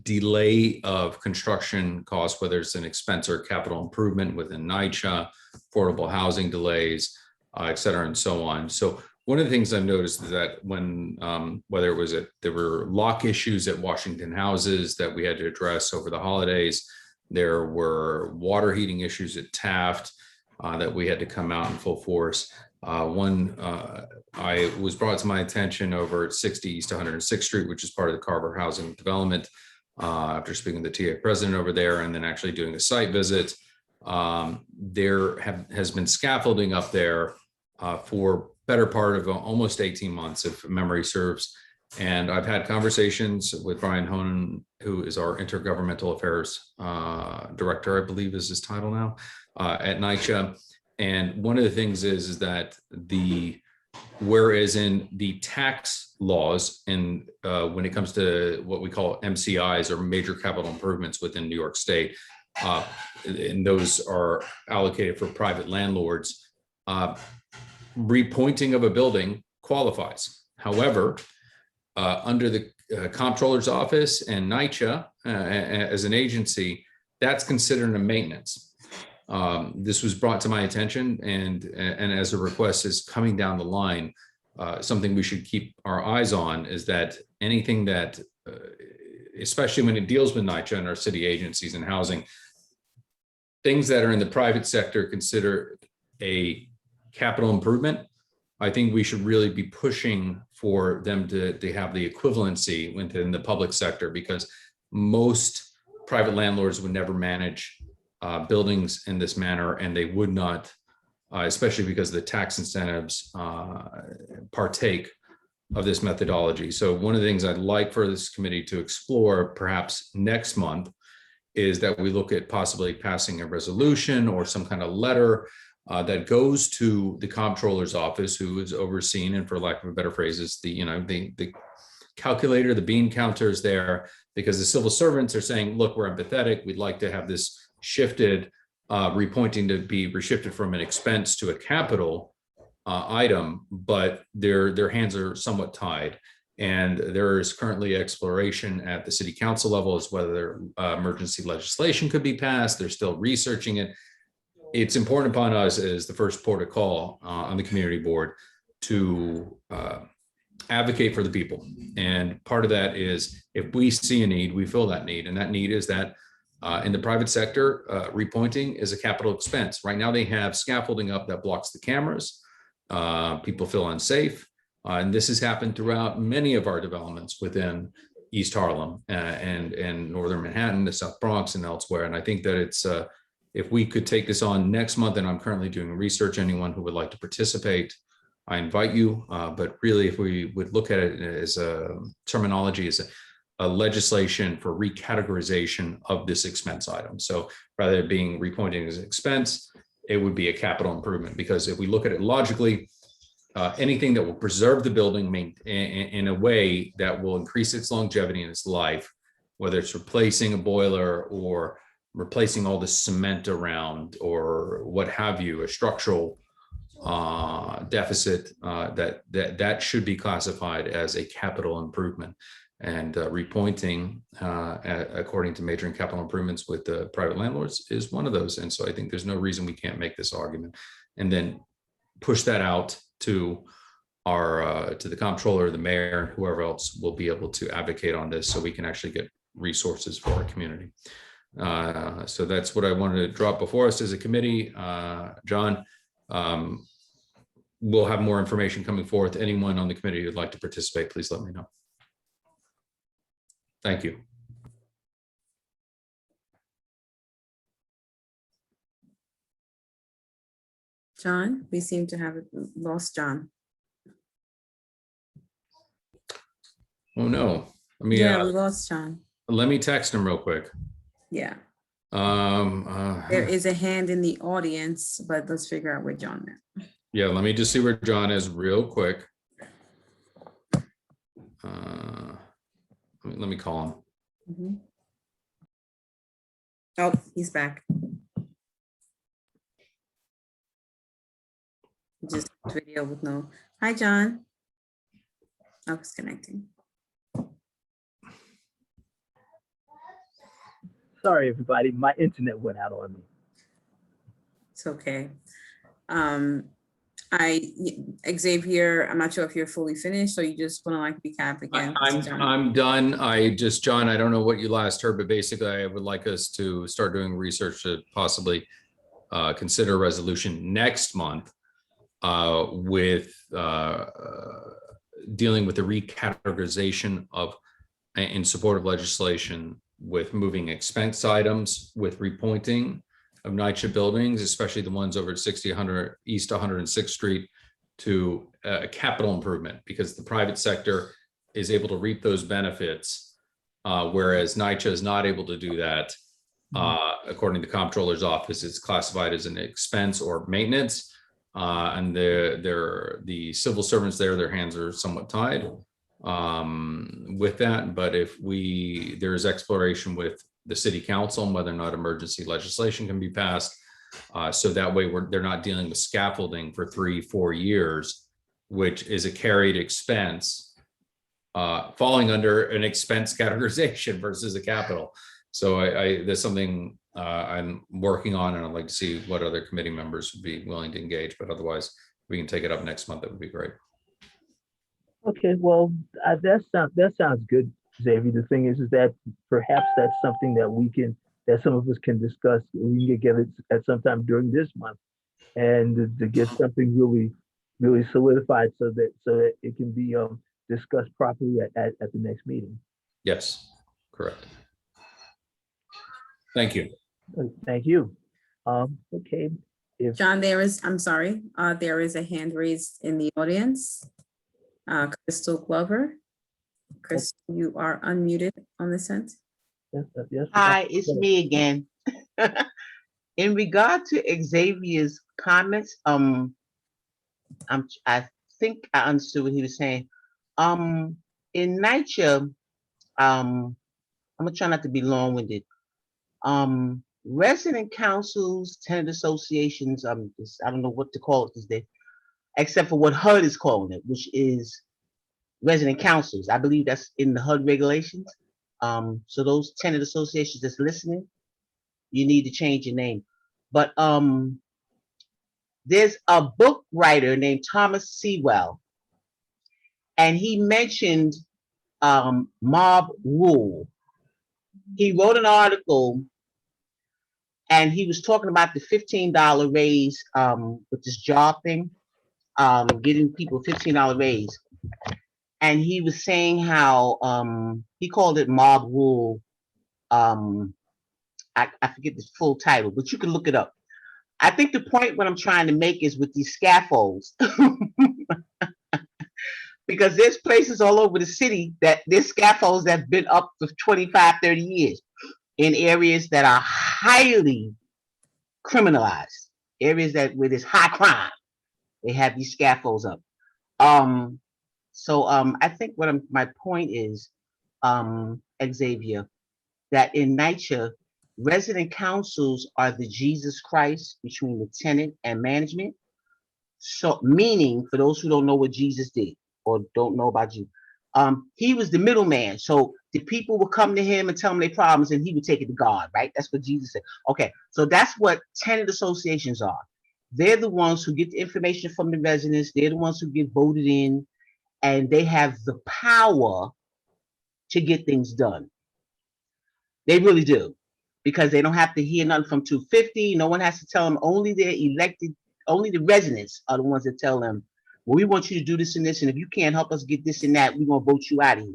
delay of construction costs, whether it's an expense or capital improvement within NYCHA, affordable housing delays, et cetera, and so on. So one of the things I've noticed is that when, whether it was there were lock issues at Washington houses that we had to address over the holidays, there were water heating issues at Taft that we had to come out in full force. I was brought to my attention over at 60 East 106th Street, which is part of the Carver Housing Development, after speaking to the TA president over there and then actually doing a site visit. There has been scaffolding up there for better part of almost 18 months, if memory serves. And I've had conversations with Brian Honan, who is our Intergovernmental Affairs Director, I believe is his title now, at NYCHA. And one of the things is that whereas in the tax laws and when it comes to what we call MCIs, or major capital improvements within New York State, and those are allocated for private landlords, repointing of a building qualifies. However, under the comptroller's office and NYCHA as an agency, that's considered a maintenance. This was brought to my attention, and as a request is coming down the line, something we should keep our eyes on is that anything that, especially when it deals with NYCHA and our city agencies and housing, things that are in the private sector considered a capital improvement, I think we should really be pushing for them to have the equivalency within the public sector, because most private landlords would never manage buildings in this manner, and they would not, especially because the tax incentives partake of this methodology. So one of the things I'd like for this committee to explore perhaps next month is that we look at possibly passing a resolution or some kind of letter that goes to the comptroller's office, who is overseen, and for lack of a better phrase, is the calculator, the bean counter is there, because the civil servants are saying, look, we're empathetic. We'd like to have this shifted, repointing to be reshifted from an expense to a capital item, but their hands are somewhat tied. And there is currently exploration at the city council level as whether emergency legislation could be passed. They're still researching it. It's important upon us as the first port of call on the community board to advocate for the people. And part of that is if we see a need, we fill that need. And that need is that in the private sector, repointing is a capital expense. Right now they have scaffolding up that blocks the cameras. People feel unsafe. And this has happened throughout many of our developments within East Harlem and Northern Manhattan, the South Bronx and elsewhere. And I think that it's, if we could take this on next month, and I'm currently doing research, anyone who would like to participate, I invite you. But really, if we would look at it as a terminology, as a legislation for recategorization of this expense item. So rather than being repointing as an expense, it would be a capital improvement, because if we look at it logically, anything that will preserve the building in a way that will increase its longevity in its life, whether it's replacing a boiler or replacing all the cement around or what have you, a structural deficit, that should be classified as a capital improvement. And repointing, according to major and capital improvements with the private landlords, is one of those. And so I think there's no reason we can't make this argument and then push that out to our to the comptroller, the mayor, whoever else will be able to advocate on this, so we can actually get resources for our community. So that's what I wanted to drop before us as a committee. John, we'll have more information coming forth. Anyone on the committee who'd like to participate, please let me know. Thank you. John, we seem to have lost John. Oh no. Let me, Yeah, we lost John. let me text him real quick. Yeah. There is a hand in the audience, but let's figure out where John is. Yeah, let me just see where John is real quick. Let me call him. Mm-hmm. Oh, he's back. Just video with no. Hi, John. I was connecting. Sorry, everybody. My internet went out on me. It's okay. Xavier, I'm not sure if you're fully finished or you just want to like recap again. I'm done. John, I don't know what you last heard, but basically I would like us to start doing research to possibly consider a resolution next month with dealing with the recategorization of, in support of legislation, with moving expense items with repointing of NYCHA buildings, especially the ones over at 6000 East 106th Street, to a capital improvement, because the private sector is able to reap those benefits, whereas NYCHA is not able to do that. According to the comptroller's office, it's classified as an expense or maintenance, and the civil servants there, their hands are somewhat tied with that. But if there is exploration with the city council on whether or not emergency legislation can be passed, so that way they're not dealing with scaffolding for 3-4 years, which is a carried expense, falling under an expense categorization versus a capital. So there's something I'm working on, and I'd like to see what other committee members would be willing to engage, but otherwise we can take it up next month. That would be great. Okay, well, that sounds good, Xavier. The thing is that perhaps that's something that some of us can discuss. We can get together at some time during this month, and to get something really solidified, so that it can be discussed properly at the next meeting. Yes, correct. Thank you. Thank you. Okay. John, I'm sorry, there is a hand raised in the audience. Crystal Glover. Crystal, you are unmuted on this end. Yes. Hi, it's me again. In regard to Xavier's comments, I think I understood what he was saying. in NYCHA, I'm gonna try not to be long-winded. Resident councils, tenant associations, I don't know what to call it these days, except for what HUD is calling it, which is resident councils. I believe that's in the HUD regulations. So those tenant associations that's listening, you need to change your name. But there's a book writer named Thomas Sewell, and he mentioned mob rule. He wrote an article and he was talking about the $15 raise with this job thing, getting people $15 raise. And he was saying how he called it mob rule. I forget the full title, but you can look it up. I think the point what I'm trying to make is with these scaffolds, because there's places all over the city that there's scaffolds that have been up for 25, 30 years in areas that are highly criminalized, areas that where there's high crime. They have these scaffolds up. So I think my point is, Xavier, that in NYCHA, resident councils are the Jesus Christ between the tenant and management. So meaning, for those who don't know what Jesus did or don't know about you, he was the middleman. So the people would come to him and tell him their problems and he would take it to God, right? That's what Jesus said. Okay, so that's what tenant associations are. They're the ones who get the information from the residents. They're the ones who get voted in, and they have the power to get things done. They really do, because they don't have to hear nothing from 250. No one has to tell them. Only their elected, only the residents are the ones that tell them, well, we want you to do this and this, and if you can't help us get this and that, we're gonna vote you out of here.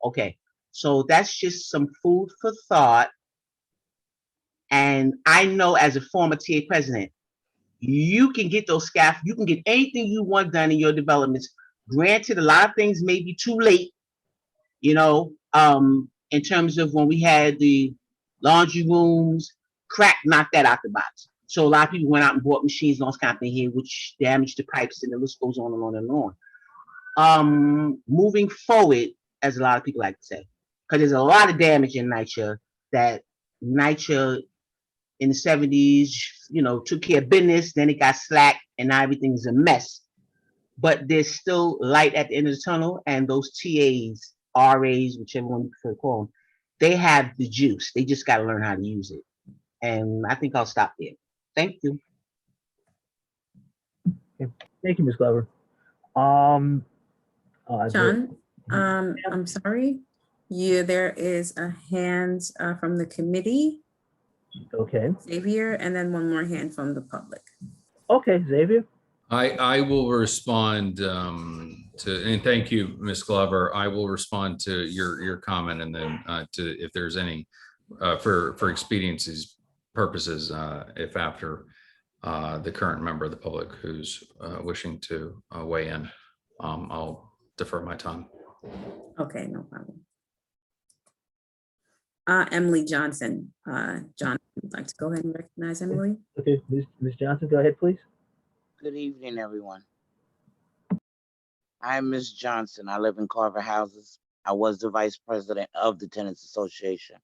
Okay, so that's just some food for thought. And I know as a former TA president, you can get those staff, you can get anything you want done in your developments. Granted, a lot of things may be too late, you know, in terms of when we had the laundry rooms, crack knocked that out the box. So a lot of people went out and bought machines and all kinds of things here, which damaged the pipes, and the list goes on and on and on. Moving forward, as a lot of people like to say, because there's a lot of damage in NYCHA that NYCHA in the 70s, you know, took care of business, then it got slack, and now everything's a mess. But there's still light at the end of the tunnel, and those TAs, RAs, whichever one you prefer to call them, they have the juice. They just got to learn how to use it. And I think I'll stop there. Thank you. Thank you, Ms. Glover. John, I'm sorry. Yeah, there is a hand from the committee. Okay. Xavier, and then one more hand from the public. Okay, Xavier. I will respond to, and thank you, Ms. Glover. I will respond to your comment, and then to if there's any for expediency's purposes, if after the current member of the public who's wishing to weigh in, I'll defer my time. Okay, no problem. Emily Johnson. John, would like to go ahead and recognize Emily? Okay, Ms. Johnson, go ahead, please. Good evening, everyone. I'm Ms. Johnson. I live in Carver Houses. I was the vice president of the Tenants Association.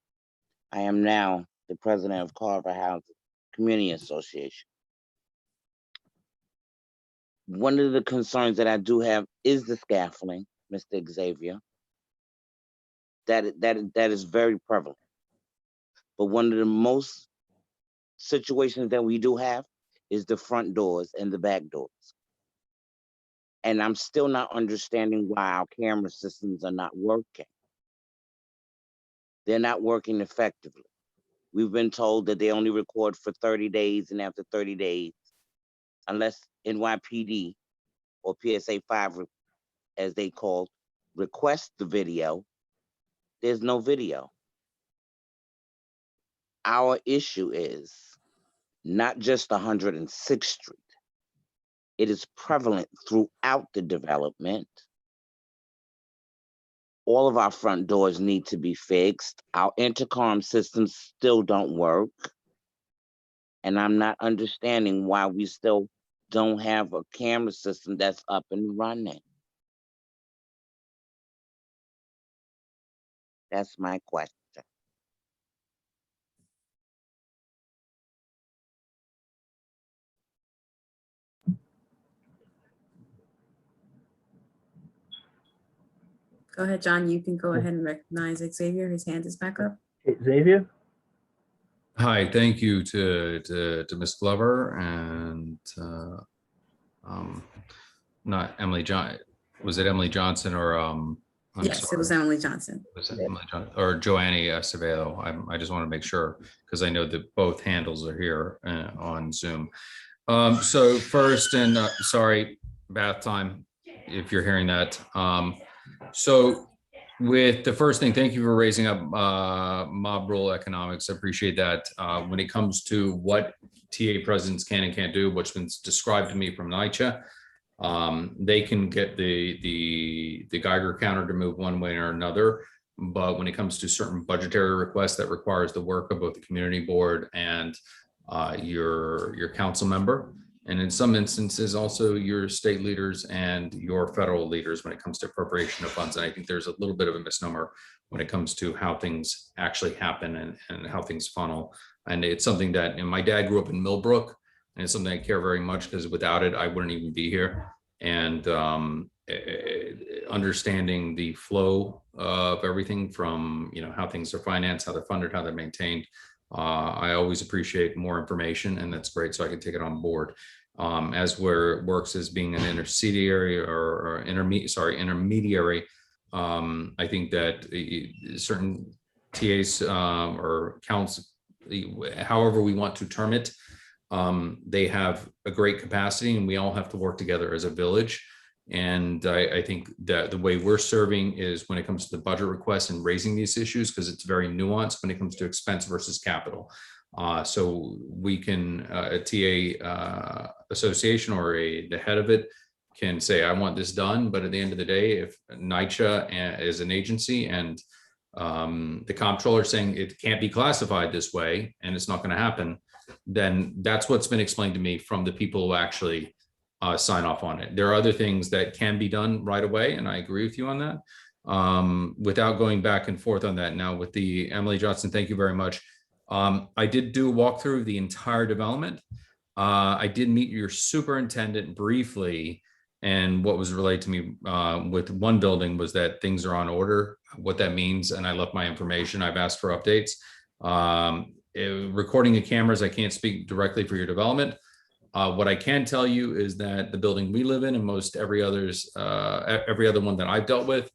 I am now the president of Carver Houses Community Association. One of the concerns that I do have is the scaffolding, Mr. Xavier. That is very prevalent. But one of the most situations that we do have is the front doors and the back doors. And I'm still not understanding why our camera systems are not working. They're not working effectively. We've been told that they only record for 30 days, and after 30 days, unless NYPD or PSA 5, as they call, request the video, there's no video. Our issue is not just 106th Street. It is prevalent throughout the development. All of our front doors need to be fixed. Our intercom systems still don't work. And I'm not understanding why we still don't have a camera system that's up and running. That's my question. Go ahead, John. You can go ahead and recognize Xavier. His hand is back up. Okay, Xavier? Hi, thank you to Ms. Glover and not Emily John. Was it Emily Johnson or I'm Yes, it sorry. was Emily Johnson. Was it Emily or Joanne Acevedo? I just want to make sure because I know that both handles are here on Zoom. So first, and sorry, bath time, if you're hearing that. So with the first thing, thank you for raising up mob rule economics. I appreciate that. When it comes to what TA presidents can and can't do, what's been described to me from NYCHA, they can get the Geiger counter to move one way or another. But when it comes to certain budgetary requests that requires the work of both the community board and your council member, and in some instances also your state leaders and your federal leaders when it comes to appropriation of funds. And I think there's a little bit of a misnomer when it comes to how things actually happen and how things funnel. And it's something that, and my dad grew up in Millbrook, and it's something I care very much because without it, I wouldn't even be here. And understanding the flow of everything from, how things are financed, how they're funded, how they're maintained. I always appreciate more information, and that's great. So I can take it on board. As where it works as being an intermediary or intermediary. I think that certain TAs or counts, however we want to term it, they have a great capacity, and we all have to work together as a village. And I think that the way we're serving is when it comes to the budget requests and raising these issues, because it's very nuanced when it comes to expense versus capital. So we can, a TA association or the head of it can say, I want this done. But at the end of the day, if NYCHA is an agency and the comptroller saying it can't be classified this way and it's not going to happen, then that's what's been explained to me from the people who actually sign off on it. There are other things that can be done right away, and I agree with you on that. Without going back and forth on that, now with the Emily Johnson, thank you very much. I did do a walkthrough of the entire development. I did meet your superintendent briefly, and what was relayed to me with one building was that things are on order, what that means, and I left my information. I've asked for updates. Recording the cameras, I can't speak directly for your development. What I can tell you is that the building we live in and most every other one that I've dealt with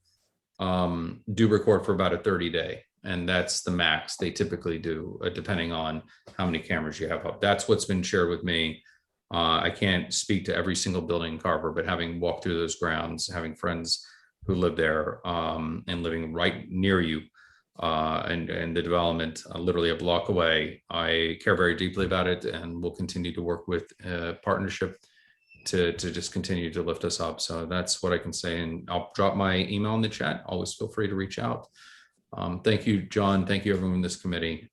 do record for about a 30-day. And that's the max they typically do, depending on how many cameras you have up. That's what's been shared with me. I can't speak to every single building in Carver, but having walked through those grounds, having friends who live there and living right near you and the development literally a block away, I care very deeply about it, and we'll continue to work with partnership to just continue to lift us up. So that's what I can say. And I'll drop my email in the chat. Always feel free to reach out. Thank you, John. Thank you, everyone in this committee.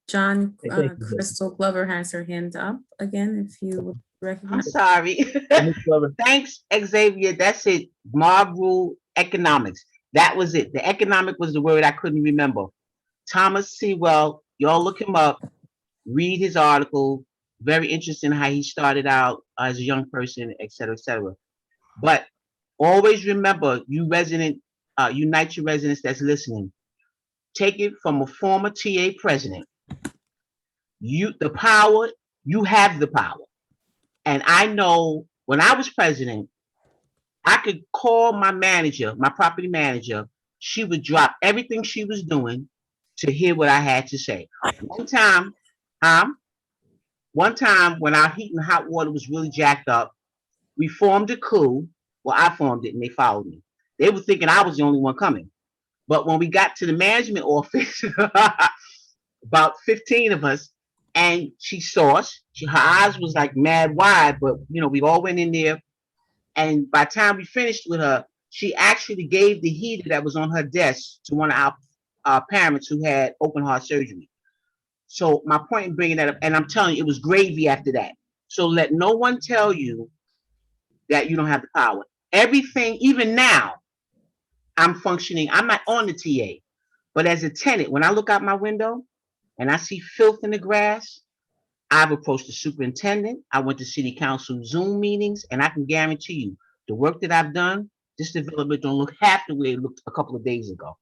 John, Hey, thank you, Crystal Glover has her hand up again, if you would I'm recognize. sorry. Ms. Glover. Thanks, Xavier. That's it. Mob rule economics. That was it. The economic was the word I couldn't remember. Thomas Sewell, y'all look him up, read his article. Very interesting how he started out as a young person, et cetera, et cetera. But always remember, you unite your residents that's listening. Take it from a former TA president. You have the power. And I know when I was president, I could call my manager, my property manager. She would drop everything she was doing to hear what I had to say. One time when our heat and hot water was really jacked up, we formed a coup. Well, I formed it and they followed me. They were thinking I was the only one coming. But when we got to the management office, about 15 of us, and she saw us, her eyes was like mad wide, but we all went in there. And by the time we finished with her, she actually gave the heater that was on her desk to one of our parents who had open heart surgery. So my point in bringing that up, and I'm telling you, it was gravy after that. So let no one tell you that you don't have the power. Everything, even now, I'm functioning. I'm not on the TA, but as a tenant, when I look out my window and I see filth in the grass, I've approached the superintendent. I went to city council Zoom meetings, and I can guarantee you the work that I've done, this development don't look half the way it looked a couple of days ago.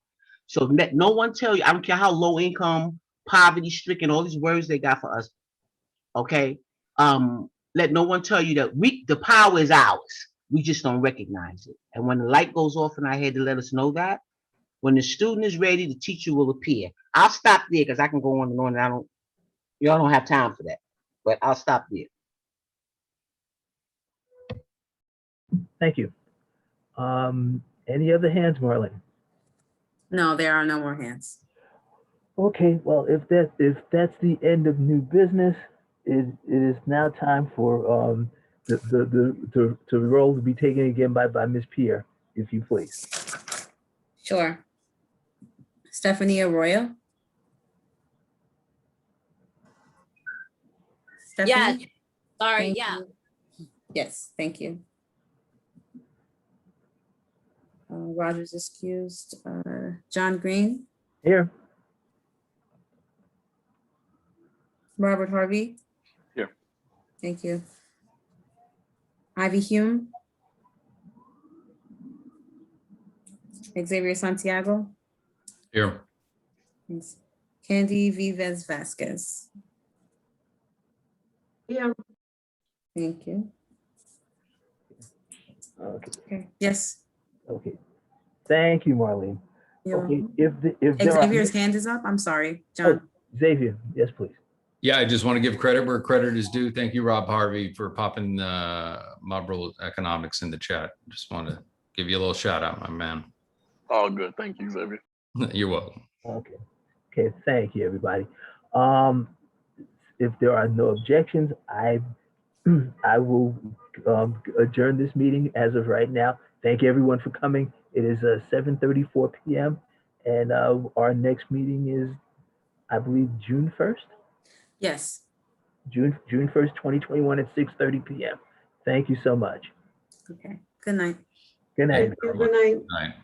So let no one tell you, I don't care how low income, poverty stricken, all these words they got for us. Okay. Let no one tell you that the power is ours. We just don't recognize it. And when the light goes off in our head to let us know that, when the student is ready, the teacher will appear. I'll stop there because I can go on and on, and y'all don't have time for that. But I'll stop there. Thank you. Any other hands, Marlene? No, there are no more hands. Okay, well, if that's the end of new business, it is now time for the role to be taken again by Ms. Pierre, if you please. Sure. Stephanie Arroyo. Yeah, Stephanie? sorry, Thank yeah. you. Yes, thank you. Rogers excused. John Green. Here. Robert Harvey. Here. Thank you. Ivy Hume. Xavier Santiago. Here. Thanks. Candy Vives Vasquez. Yeah. Thank you. Okay. Okay. Yes. Okay. Thank you, Marlene. You're Okay. welcome. If there are Xavier's hand is up. I'm sorry, John. Xavier, yes, please. Yeah, I just want to give credit where credit is due. Thank you, Rob Harvey, for popping Marlboro economics in the chat. Just want to give you a little shout out, my man. All good. Thank you, Xavier. You're welcome. Okay. Okay. Thank you, everybody. If there are no objections, I will adjourn this meeting as of right now. Thank you, everyone, for coming. It is 7:34 p.m. and our next meeting is, I believe, June 1st. June 1st, 2021 at 6:30 p.m. Thank you so much. Okay. Good night. Good night. Thank you. Good night. All right.